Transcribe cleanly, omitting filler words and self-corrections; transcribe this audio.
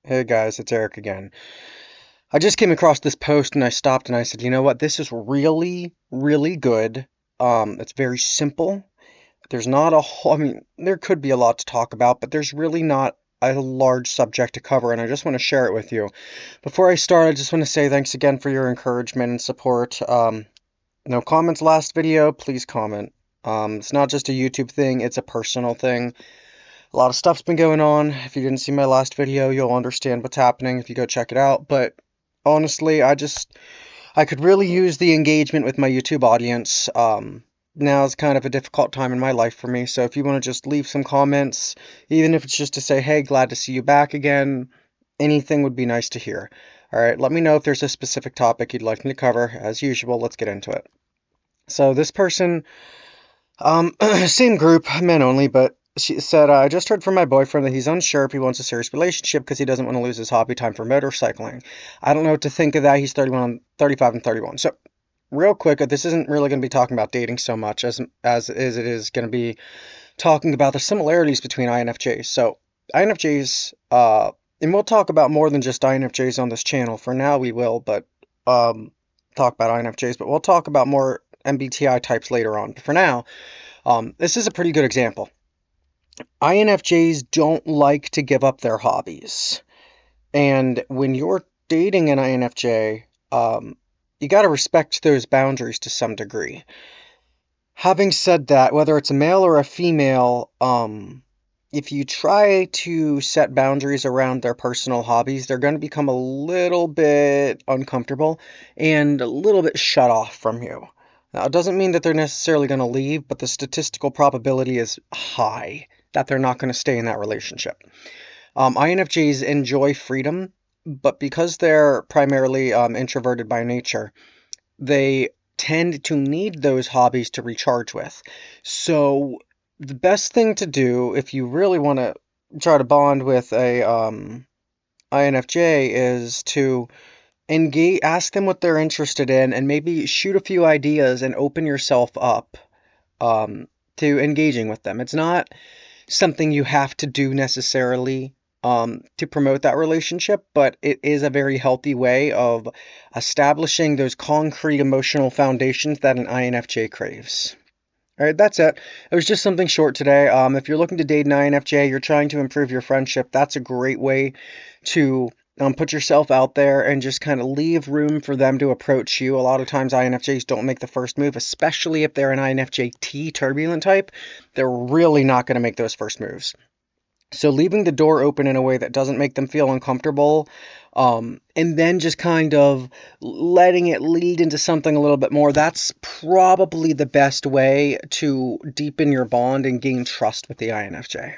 Hey guys, it's Eric again. I just came across this post and I stopped and I said, you know what? This is really, really good. It's very simple. There's not a whole, I mean, there could be a lot to talk about, but there's really not a large subject to cover, and I just want to share it with you. Before I start, I just want to say thanks again for your encouragement and support. No comments last video, please comment. It's not just a YouTube thing, it's a personal thing. A lot of stuff's been going on. If you didn't see my last video, you'll understand what's happening if you go check it out. But honestly, I could really use the engagement with my YouTube audience. Now is kind of a difficult time in my life for me. So if you want to just leave some comments, even if it's just to say, hey, glad to see you back again, anything would be nice to hear. All right, let me know if there's a specific topic you'd like me to cover. As usual, let's get into it. So this person, same group, men only, but she said, I just heard from my boyfriend that he's unsure if he wants a serious relationship because he doesn't want to lose his hobby time for motorcycling. I don't know what to think of that. He's 31, 35, and 31. So, real quick, this isn't really going to be talking about dating so much as it is going to be talking about the similarities between INFJs. So, INFJs, and we'll talk about more than just INFJs on this channel. For now, we will, but talk about INFJs, but we'll talk about more MBTI types later on. But for now, this is a pretty good example. INFJs don't like to give up their hobbies. And when you're dating an INFJ, you got to respect those boundaries to some degree. Having said that, whether it's a male or a female, if you try to set boundaries around their personal hobbies, they're going to become a little bit uncomfortable and a little bit shut off from you. Now, it doesn't mean that they're necessarily going to leave, but the statistical probability is high that they're not going to stay in that relationship. INFJs enjoy freedom, but because they're primarily introverted by nature, they tend to need those hobbies to recharge with. So the best thing to do if you really want to try to bond with a INFJ is to engage, ask them what they're interested in, and maybe shoot a few ideas and open yourself up to engaging with them. It's not something you have to do necessarily to promote that relationship, but it is a very healthy way of establishing those concrete emotional foundations that an INFJ craves. All right, that's it. It was just something short today. If you're looking to date an INFJ, you're trying to improve your friendship, that's a great way to put yourself out there and just kind of leave room for them to approach you. A lot of times INFJs don't make the first move, especially if they're an INFJT turbulent type. They're really not going to make those first moves. So leaving the door open in a way that doesn't make them feel uncomfortable, and then just kind of letting it lead into something a little bit more, that's probably the best way to deepen your bond and gain trust with the INFJ.